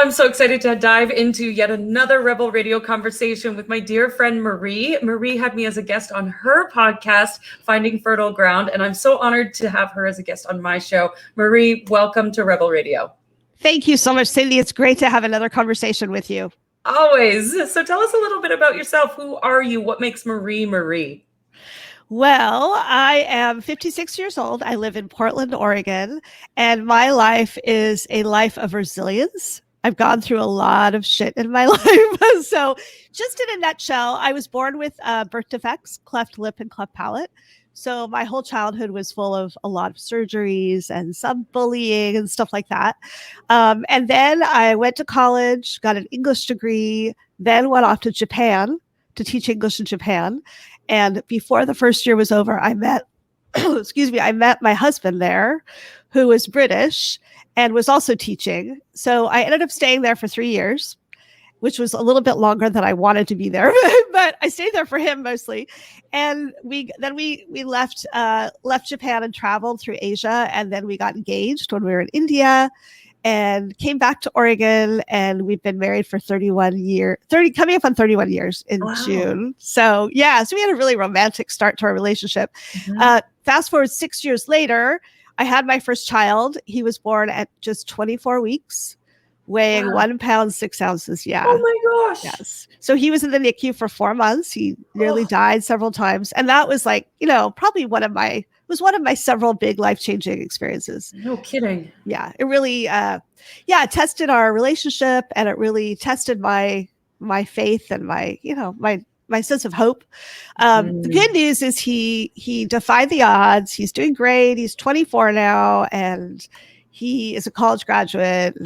I'm so excited to dive into yet another Rebel Radio conversation with my dear friend Marie. Marie had me as a guest on her podcast, Finding Fertile Ground, and I'm so honored to have her as a guest on my show. Marie, welcome to Rebel Radio. Thank you so much, Cindy. It's great to have another conversation with you. Always. So tell us a little bit about yourself. Who are you? What makes Marie Marie? Well, I am 56 years old. I live in Portland, Oregon, and my life is a life of resilience. I've gone through a lot of shit in my life. So just in a nutshell, I was born with birth defects, cleft lip and cleft palate. So my whole childhood was full of a lot of surgeries and some bullying and stuff like that. And then I went to college, got an English degree, then went off to Japan to teach English in Japan. And before the first year was over, I met my husband there, who was British and was also teaching. So I ended up staying there for 3 years, which was a little bit longer than I wanted to be there, but I stayed there for him mostly. And we left Japan and traveled through Asia, and then we got engaged when we were in India and came back to Oregon, and we've been married for coming up on 31 years in June. So we had a really romantic start to our relationship. Mm-hmm. Fast forward 6 years later, I had my first child. He was born at just 24 weeks, weighing 1 pound, 6 ounces. Yeah. Oh my gosh. Yes. So he was in the NICU for 4 months. He nearly died several times. And that was probably one of my several big life-changing experiences. No kidding. Yeah. It really, it tested our relationship, and it really tested my faith and my sense of hope. The good news is he defied the odds. He's doing great. He's 24 now, and he is a college graduate.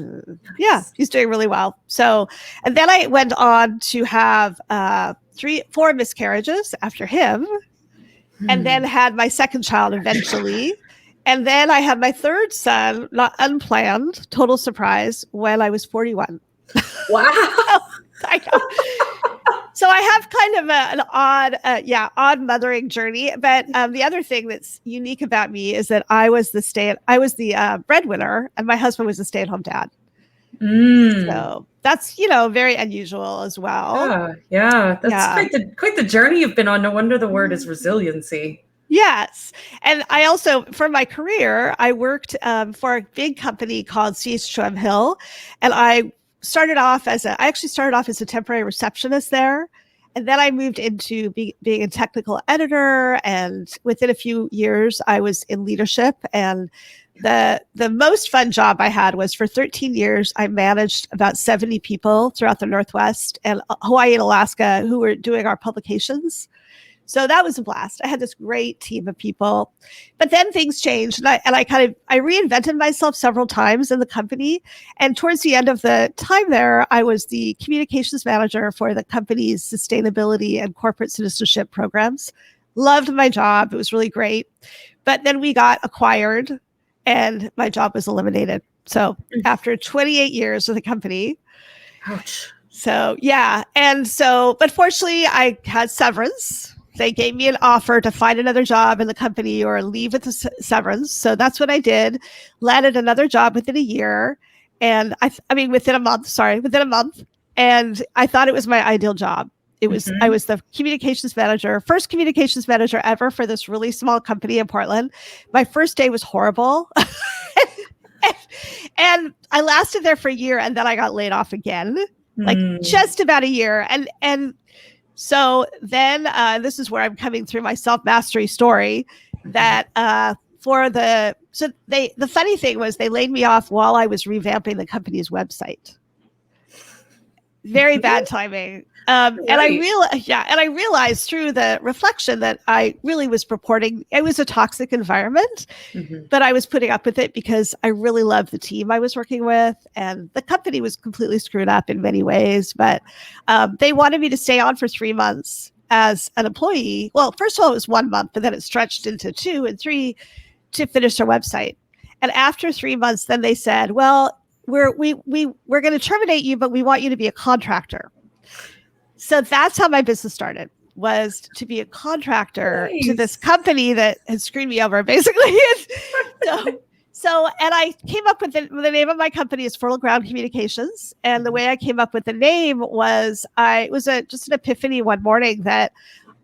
Yeah, he's doing really well. So, and then I went on to have 4 miscarriages after him, and then had my second child eventually. And then I had my third son, not unplanned, total surprise, when I was 41. Wow. I know. So I have kind of an odd mothering journey. But the other thing that's unique about me is that I was the breadwinner, and my husband was a stay-at-home dad. So that's very unusual as well. Yeah. That's quite the journey you've been on. No wonder the word is resiliency. Yes. And I also, for my career, I worked for a big company called CH2M Hill, and I started off as a temporary receptionist there. And then I moved into being a technical editor. And within a few years, I was in leadership. And the most fun job I had was for 13 years, I managed about 70 people throughout the Northwest and Hawaii and Alaska who were doing our publications. So that was a blast. I had this great team of people, but then things changed, and I reinvented myself several times in the company. And towards the end of the time there, I was the communications manager for the company's sustainability and corporate citizenship programs. Loved my job. It was really great. But then we got acquired, and my job was eliminated. So after 28 years with the company. Ouch. So, yeah. And so, but fortunately, I had severance. They gave me an offer to find another job in the company or leave with the severance. So that's what I did. Landed another job within a year. And within a month. And I thought it was my ideal job. It was, I was the first communications manager ever for this really small company in Portland. My first day was horrible. And I lasted there for a year, and then I got laid off again, just about a year. And so then this is where I'm coming through my self-mastery story that the funny thing was they laid me off while I was revamping the company's website. Very bad timing. Right. And I realized through the reflection that I really was it was a toxic environment, but I was putting up with it because I really loved the team I was working with, and the company was completely screwed up in many ways. But they wanted me to stay on for 3 months as an employee. Well, first of all, it was 1 month, but then it stretched into 2 and 3 to finish their website. And after 3 months, then they said, well, we're going to terminate you, but we want you to be a contractor. So that's how my business started, was to be a contractor to this company that had screwed me over, basically. So, and I came up with the name of my company is Fertile Ground Communications. And the way I came up with the name was just an epiphany one morning that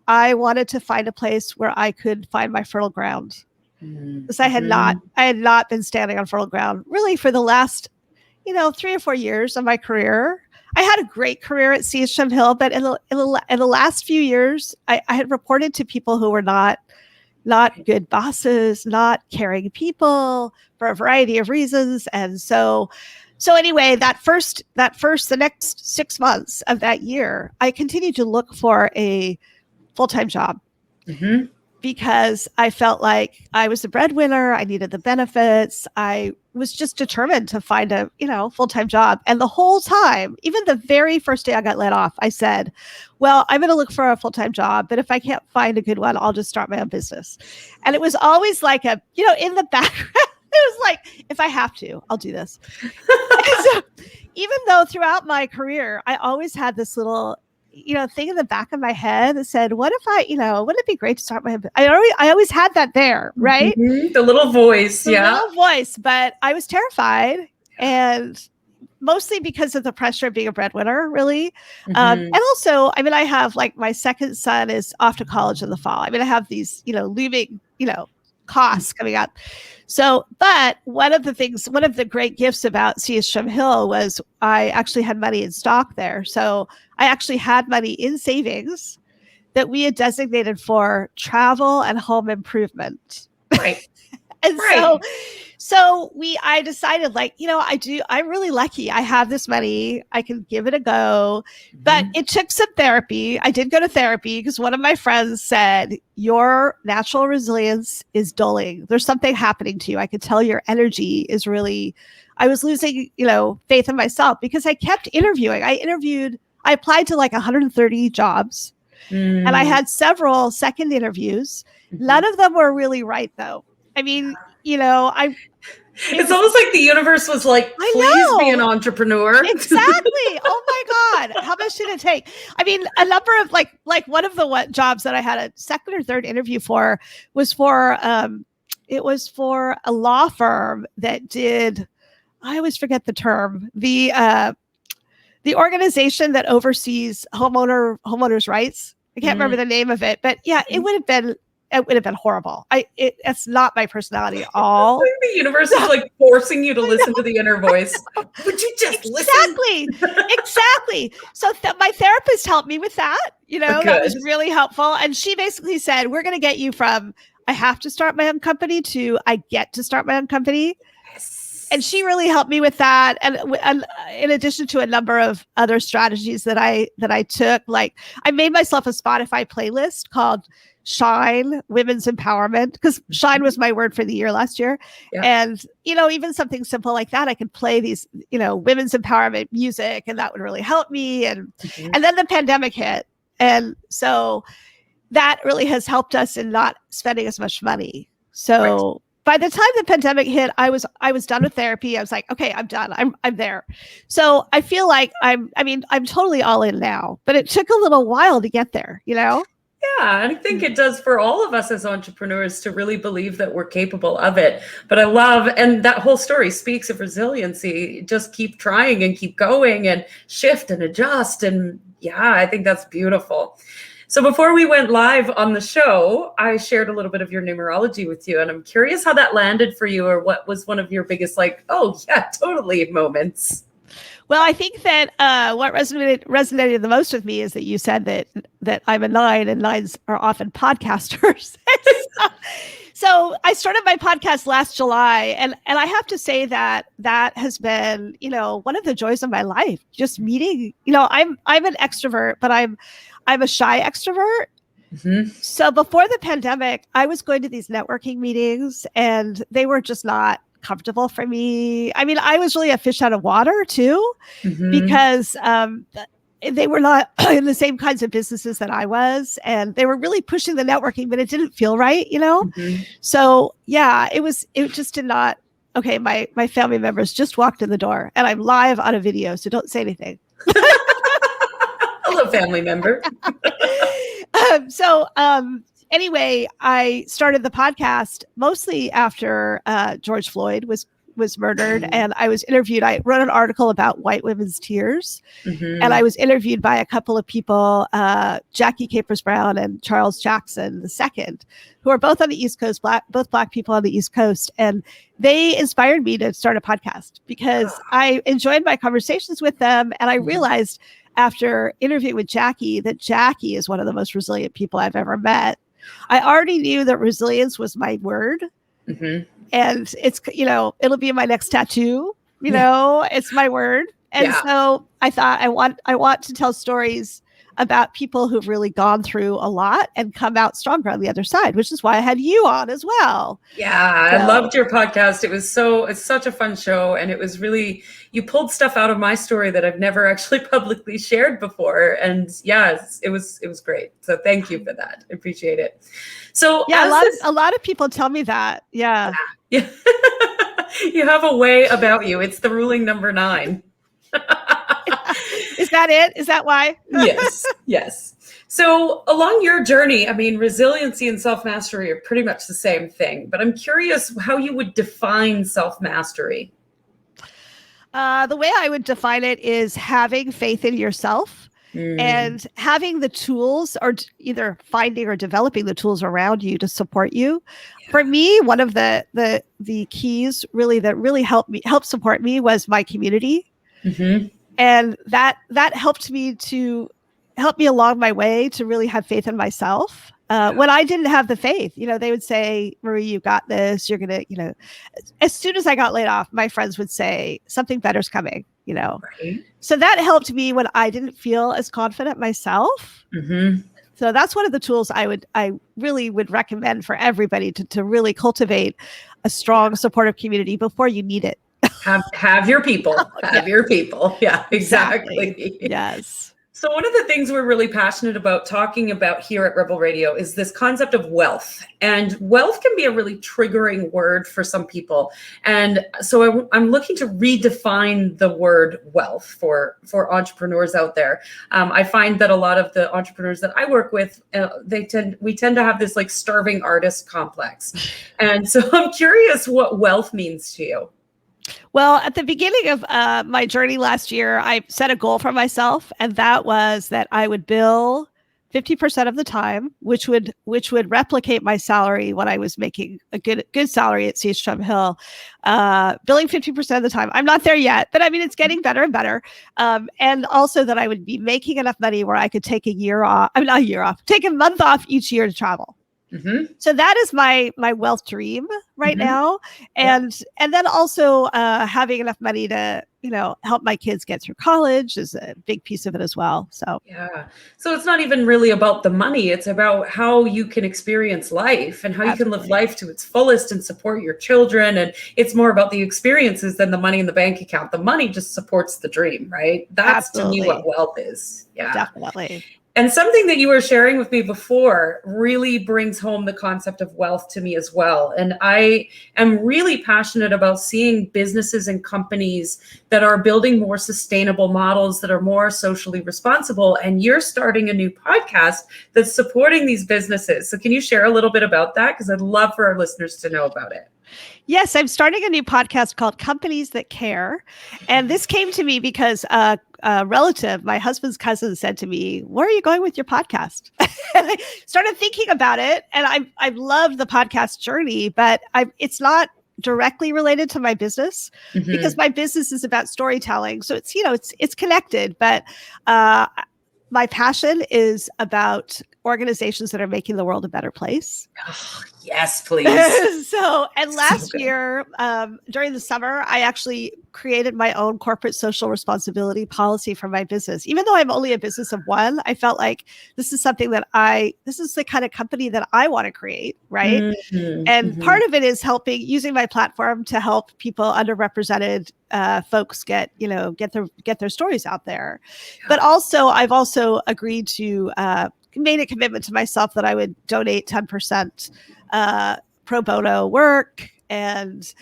I wanted to find a place where I could find my fertile ground. Because I had not been standing on fertile ground really for the last, 3 or 4 years of my career. I had a great career at CSM Hill, but in the last few years, I had reported to people who were not good bosses, not caring people for a variety of reasons. And so anyway, the next 6 months of that year, I continued to look for a full-time job because I felt like I was the breadwinner. I needed the benefits. I was just determined to find a, full-time job. And the whole time, even the very first day I got let off, I said, well, I'm going to look for a full-time job, but if I can't find a good one, I'll just start my own business. And it was always like in the background, it was like, if I have to, I'll do this. So even though throughout my career, I always had this little thing in the back of my head that said, what if wouldn't it be great to start my own business? I always had that there, right? The little voice. Little voice, but I was terrified, and mostly because of the pressure of being a breadwinner, really. And also, I have my second son is off to college in the fall. I have these, looming, costs coming up. So, but one of the great gifts about CSM Hill was I actually had money in stock there. So I actually had money in savings that we had designated for travel and home improvement. Right. And I decided I'm really lucky. I have this money. I can give it a go, but it took some therapy. I did go to therapy because one of my friends said, your natural resilience is dulling. There's something happening to you. I could tell your energy is really, I was losing, faith in myself because I kept interviewing. I applied to 130 jobs and I had several second interviews. None of them were really right though. It's almost like the universe was like, please be an entrepreneur. Exactly. Oh my God. How much did it take? A number of one of the jobs that I had a second or third interview for was for, it was for a law firm that did, I always forget the term, the organization that oversees homeowners' rights. I can't remember the name of it, but yeah, it would have been horrible. It's not my personality at all. The universe is forcing you to listen to the inner voice. Would you just listen? Exactly. So my therapist helped me with that. That was really helpful. And she basically said, we're going to get you from I have to start my own company to I get to start my own company. Yes. And she really helped me with that. And in addition to a number of other strategies that I took, I made myself a Spotify playlist called Shine Women's Empowerment, because Shine was my word for the year last year. Yeah. And, even something simple like that, I could play these, women's empowerment music, and that would really help me. And then the pandemic hit. And so that really has helped us in not spending as much money. So by the time the pandemic hit, I was done with therapy. I was like, okay, I'm done. I'm there. So I feel like I'm totally all in now, but it took a little while to get there, Yeah, I think it does for all of us as entrepreneurs to really believe that we're capable of it. But I love, and that whole story speaks of resiliency. Just keep trying and keep going and shift and adjust. And yeah, I think that's beautiful. So before we went live on the show, I shared a little bit of your numerology with you. And I'm curious how that landed for you, or what was one of your biggest oh yeah, totally moments. Well, I think that what resonated the most with me is that you said that I'm a 9, and 9s are often podcasters. So I started my podcast last July, and I have to say that has been, one of the joys of my life. Just meeting, I'm an extrovert, but I'm a shy extrovert. Mm-hmm. So before the pandemic, I was going to these networking meetings, and they were just not comfortable for me. I was really a fish out of water too, because they were not in the same kinds of businesses that I was, and they were really pushing the networking, but it didn't feel right, So yeah, it just did not. Okay, my family members just walked in the door, and I'm live on a video, so don't say anything. Hello, family member. anyway, I started the podcast mostly after George Floyd was murdered, and I was interviewed. I wrote an article about white women's tears, and I was interviewed by a couple of people, Jackie Capers Brown and Charles Jackson II, who are both on the East Coast, both Black people on the East Coast. And they inspired me to start a podcast because I enjoyed my conversations with them. And I realized after interviewing with Jackie that Jackie is one of the most resilient people I've ever met. I already knew that resilience was my word. And it's, it'll be my next tattoo, it's my word. And so I thought I want to tell stories about people who've really gone through a lot and come out stronger on the other side, which is why I had you on as well. Yeah, I loved your podcast. It's such a fun show. And it was really, you pulled stuff out of my story that I've never actually publicly shared before. And yes, it was great. So thank you for that. I appreciate it. So a lot of people tell me that. Yeah. You have a way about you. It's the ruling number 9. Is that it? Is that why? Yes. So along your journey, I mean, resiliency and self-mastery are pretty much the same thing, but I'm curious how you would define self-mastery. The way I would define it is having faith in yourself and having the tools, or either finding or developing the tools around you to support you. For me, one of the keys really that really helped support me was my community. And that helped me along my way to really have faith in myself. When I didn't have the faith, they would say, Marie, you got this. You're going to, as soon as I got laid off, my friends would say something better's coming, Right. So that helped me when I didn't feel as confident myself. So that's one of the tools I really would recommend for everybody to really cultivate a strong supportive community before you need it. Have your people. Your people. Yeah, exactly. Yes. So one of the things we're really passionate about talking about here at Rebel Radio is this concept of wealth. And wealth can be a really triggering word for some people. And so I'm looking to redefine the word wealth for entrepreneurs out there. I find that a lot of the entrepreneurs that I work with, we tend to have this like starving artist complex. And so I'm curious what wealth means to you. Well, at the beginning of my journey last year, I set a goal for myself, and that was that I would bill 50% of the time, which would replicate my salary when I was making a good salary at Seastrom Hill, billing 50% of the time. I'm not there yet, but I mean, it's getting better and better. And also that I would be making enough money where I could take take a month off each year to travel. So that is my wealth dream right now. And then also having enough money to, help my kids get through college is a big piece of it as well. So, so it's not even really about the money. It's about how you can experience life and how you can live life to its fullest and support your children. And it's more about the experiences than the money in the bank account. The money just supports the dream, right? That's to me what wealth is. Yeah, definitely. And something that you were sharing with me before really brings home the concept of wealth to me as well. And I am really passionate about seeing businesses and companies that are building more sustainable models that are more socially responsible. And you're starting a new podcast that's supporting these businesses. So can you share a little bit about that? Because I'd love for our listeners to know about it. Yes, I'm starting a new podcast called Companies That Care. And this came to me because a relative, my husband's cousin, said to me, where are you going with your podcast? And I started thinking about it. And I've loved the podcast journey, but it's not directly related to my business because my business is about storytelling. So it's connected, but my passion is about organizations that are making the world a better place. Oh, yes, please. Last year, during the summer, I actually created my own corporate social responsibility policy for my business. Even though I'm only a business of one, I felt like this is something that this is the kind of company that I want to create, right? And part of it is using my platform to help people, underrepresented folks get their stories out there. But also, I've also agreed to made a commitment to myself that I would donate 10% pro bono work and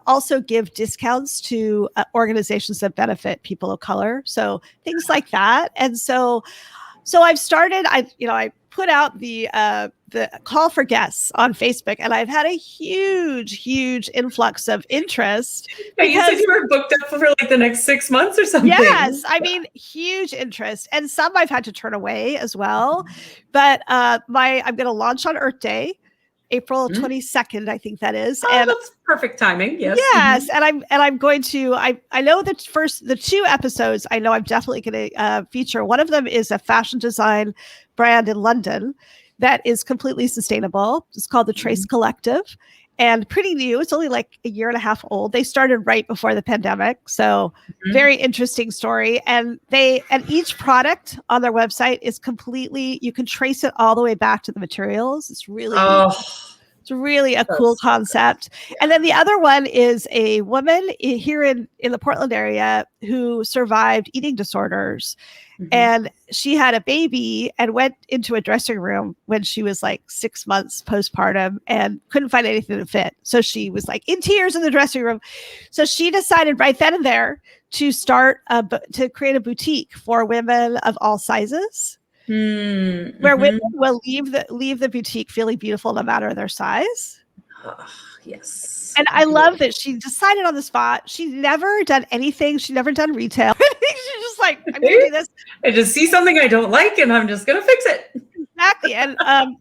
also give discounts to organizations that benefit people of color. So things like that. And so So I've started, I put out the call for guests on Facebook, and I've had a huge influx of interest. Yeah, you said you were booked up for like the next 6 months or something. Yes, I mean, huge interest, and some I've had to turn away as well. But I'm going to launch on Earth Day, April 22nd, I think that is. Oh, and that's perfect timing. Yes. Yes. And I'm going to, I know that the 2 episodes, I know I'm definitely going to feature. One of them is a fashion design brand in London that is completely sustainable. It's called the Trace Collective, and pretty new. It's only like a year and a half old. They started right before the pandemic. So very interesting story. And each product on their website is completely, you can trace it all the way back to the materials. It's really, it's really a cool concept. Yeah. And then the other one is a woman here in the Portland area who survived eating disorders. And she had a baby and went into a dressing room when she was like 6 months postpartum and couldn't find anything to fit. So she was like in tears in the dressing room. So she decided right then and there to to create a boutique for women of all sizes, where women will leave the boutique feeling beautiful no matter their size. Yes. And I love that she decided on the spot. She'd never done anything. She'd never done retail. She's just like, I'm going to do this. I just see something I don't like and I'm just going to fix it. Exactly. And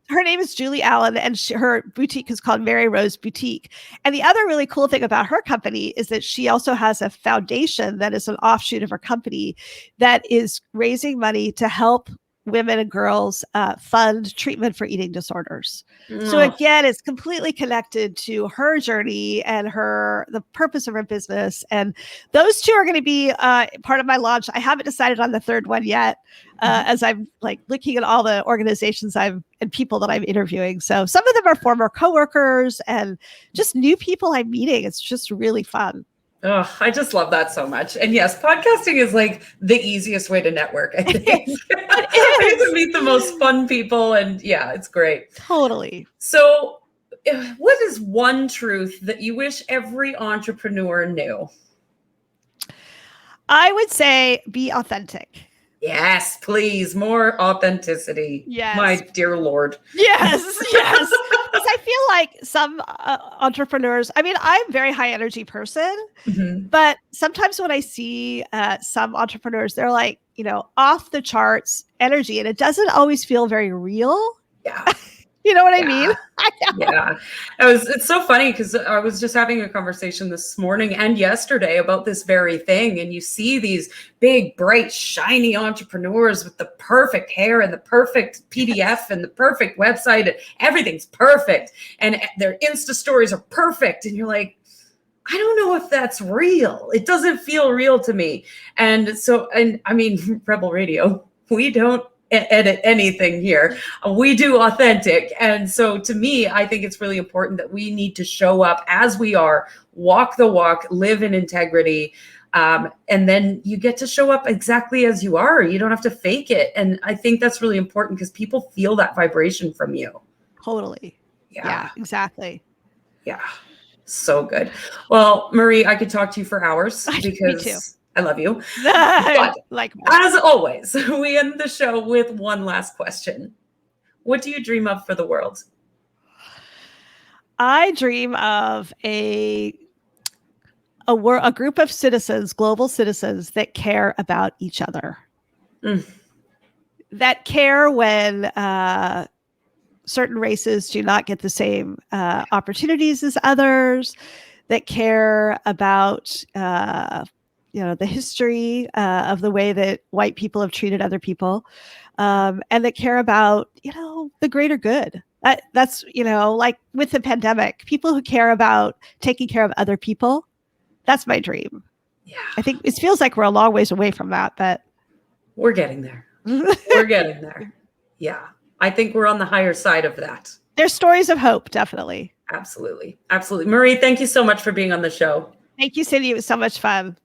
her name is Julie Allen, and her boutique is called Mary Rose Boutique. And the other really cool thing about her company is that she also has a foundation that is an offshoot of her company that is raising money to help women and girls fund treatment for eating disorders. So again, it's completely connected to her journey and the purpose of her business. And those 2 are going to be part of my launch. I haven't decided on the third one yet, as I'm like looking at all the organizations and people that I'm interviewing. So some of them are former coworkers and just new people I'm meeting. It's just really fun. Oh, I just love that so much. And yes, podcasting is like the easiest way to network, I think. I get to meet the most fun people, and yeah, it's great. Totally. So what is one truth that you wish every entrepreneur knew? I would say be authentic. Yes, please. More authenticity. Yes. My dear Lord. Yes. Because I feel like some entrepreneurs, I mean, I'm a very high energy person, but sometimes when I see some entrepreneurs, they're like, off the charts energy, and it doesn't always feel very real. Yeah. You know what I mean? Yeah. It's so funny because I was just having a conversation this morning and yesterday about this very thing. And you see these big, bright, shiny entrepreneurs with the perfect hair and the perfect PDF and the perfect website, and everything's perfect. And their Insta stories are perfect. And you're like, I don't know if that's real. It doesn't feel real to me. And I mean, Rebel Radio, we don't edit anything here. We do authentic. And so to me, I think it's really important that we need to show up as we are, walk the walk, live in integrity. And then you get to show up exactly as you are. You don't have to fake it. And I think that's really important because people feel that vibration from you. Totally. Yeah, exactly. Yeah. So good. Well, Marie, I could talk to you for hours because Me too. I love you. But like as always, we end the show with one last question. What do you dream of for the world? I dream of a group of citizens, global citizens that care about each other. That care when certain races do not get the same opportunities as others, that care about the history of the way that white people have treated other people, and that care about, the greater good. That's, like with the pandemic, people who care about taking care of other people. That's my dream. Yeah. I think it feels like we're a long ways away from that, but we're getting there. We're getting there. Yeah. I think we're on the higher side of that. There's stories of hope, definitely. Absolutely. Absolutely. Marie, thank you so much for being on the show. Thank you, Cindy. It was so much fun.